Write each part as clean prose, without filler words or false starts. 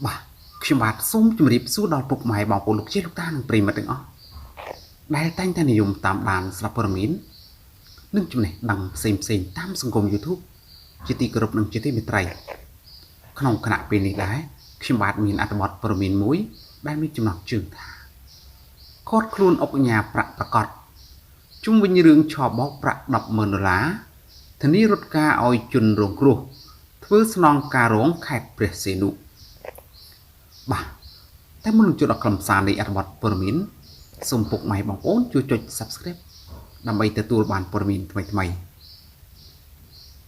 បាទខ្ញុំបាទសូមជម្រាបសួរដល់ពុកម៉ែបងប្អូនលោកជាលោកតានិងប្រិយមិត្តទាំងអស់ដែលតែងតែនិយមតាមដានស្រាប់ព័ត៌មាននិងចំណេះដឹងផ្សេងតាមសង្គម YouTube ជាទីគោរពនិងជាទីមេត្រីក្នុងគណៈពេលនេះដែរខ្ញុំបាទមានអត្ថបទព័ត៌មានមួយដែលមានចំណងជើងថាខត់ខ្លួនអុកញ៉ាប្រាក់ប្រកាសជុំវិញរឿងឆបោកប្រាក់ $10,000 ធានារត់ការឲ្យជនរងគ្រោះធ្វើស្នងការរងខេត្តព្រះសីហនុបាទតែមុននឹងចូលដល់ខ្លឹមសារនៃអត្ថបទព័ត៌មានសូមពុកម៉ែបងប្អូនជួយចុច Subscribe ដើម្បីទទួលបានព័ត៌មានថ្មី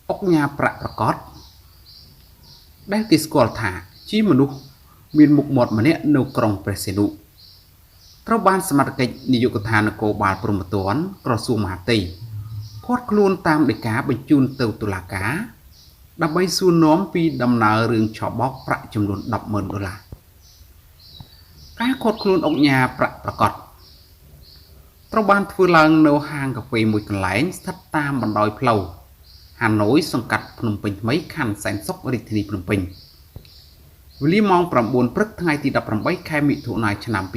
អុកញ៉ាប្រាក់ប្រកាសដែលគេស្គាល់ថាជាមនុស្សមានមុខមាត់ម្នាក់នៅក្រុងព្រះសីហនុត្រូវបានសមត្ថកិច្ចនាយកដ្ឋាននគរបាលព្រហ្មទណ្ឌក្រសួងមហាផ្ទៃឃាត់ខ្លួនតាមដីកាបញ្ជូនទៅតុលាការដើម្បីសួរនាំពីដំណើររឿងឆបោកប្រាក់ចំនួន$10,000ការឃាត់ខ្លួនអុកញ៉ាប្រាក់ប្រកាសត្រូវបានធ្វើឡើងនៅហាងកាហ្វេមួយកន្លែងស្ថិតតាមបណ្ដោយផ្លូវហាណូយសង្កាត់ភ្នំពេញថ្មីខណ្ឌសែនសុខរាជធានីភ្នំពេញវេលាម៉ោង 9 ព្រឹកថ្ងៃទី 18 ខែមិថុនាឆ្នាំ 2021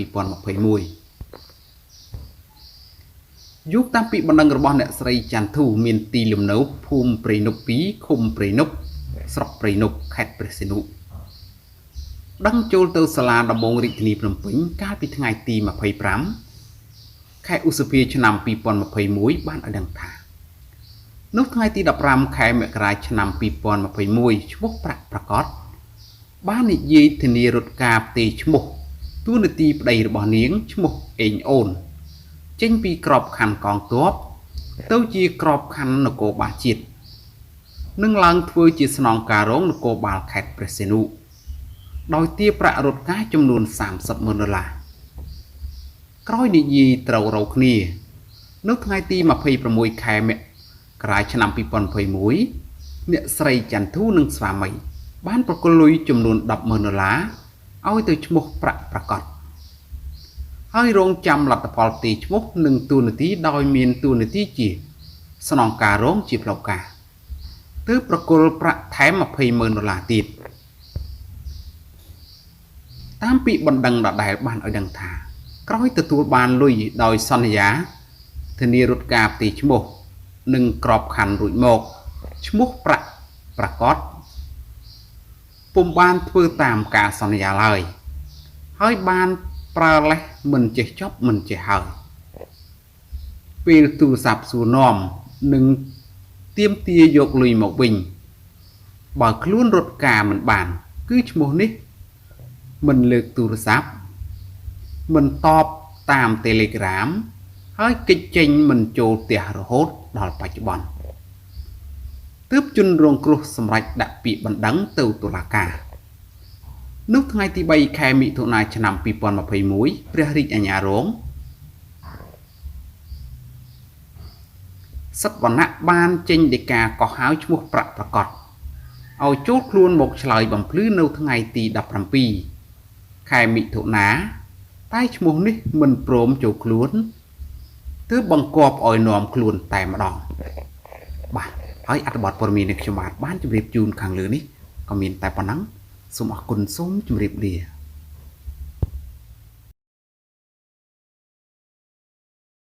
យោងតាមពីបណ្ដឹងរបស់អ្នកស្រីច័ន្ទធូមានទីលំនៅភូមិព្រៃនប់2ឃុំព្រៃនប់ស្រុកព្រៃនប់ខេត្តព្រះសីហនុដឹងចូលទៅសាលាដំបងរាជធានីភ្នំពេញកាលពីថ្ងៃទី25ខែឧសភាឆ្នាំ 2021បានឲ្យដឹងថានៅថ្ងៃទី15ខែមករាឆ្នាំ 2021ឈ្មោះប្រាក់ប្រកាសបាននិយាយធានារត់ការផ្ទេរឈ្មោះតួនាទីប្តីរបស់នាងឈ្មោះអេងអូនចេញពីក្របខ័ណ្ឌកងទ័ពទៅជាក្របខ័ណ្ឌនគរបាលជាតិនិងឡើងធ្វើជាស្នងការរងនគរបាលខេត្តព្រះសីហនុដោយទារប្រាក់រត់ការចំនួន$30,000ក្រោយនិយាយត្រូវរោគ្នានៅថ្ងៃទី26ខែមករាឆ្នាំ 2021អ្នកស្រីច័ន្ទធូនិងស្វាមីបានប្រគល់លុយចំនួន$10,000ឲ្យទៅឈ្មោះប្រាក់ប្រកាសហើយរងចាំលទ្ធផលផ្ទេរឈ្មោះនិងតួនាទីដោយមានតួនាទីជាស្នងការរងជាផ្លូវការទើបប្រគល់ប្រាក់ថែម$20,000ទៀតតាមពីបណ្ដឹងដដែលបានឲ្យដឹងថាក្រោយទទួលបានលុយដោយសន្យាធានារត់ការផ្ទេរឈ្មោះនិងក្របខ័ណ្ឌរួចមកឈ្មោះប្រាក់ប្រកាសពុំបានធ្វើតាមការសន្យាឡើយហើយបានប្រើលេសមិនចេះចប់មិនចេះហើយពេលទូរស័ព្ទសួរនាំនិងទាមទារយកលុយមកវិញបើខ្លួនរត់ការមិនបានគឺឈ្មោះនេះមិនលើកទូរស័ព្ទមិនតបតាម Telegram ហើយគេចចេញមិនចូលផ្ទះរហូតដល់បច្ចុប្បន្នទើបជនរងគ្រោះសម្រេចដាក់ពាក្យបណ្ដឹងទៅតុលាការនៅថ្ងៃទី3ខែមិថុនាឆ្នាំ 2021ព្រះរាជអាជ្ញារងសិទ្ធិវណ្ណៈបានចេញដីកាកោះហៅឈ្មោះប្រាក់ប្រកាសឲ្យចូលខ្លួនមកឆ្លើយបំភ្លឺនៅថ្ងៃទី17ខែមិថុនាតែឈ្មោះនេះមិនព្រមចូលខ្លួនទើបបង្គាប់ឲ្យនាំខ្លួនតែម្ដងបាទហើយអត្ថបទព័ត៌មាននេះខ្ញុំបាទបានជម្រាបជូនខាងលើនេះក៏មានតែប៉ុណ្ណឹងសូមអរគុណសូមជម្រាបលា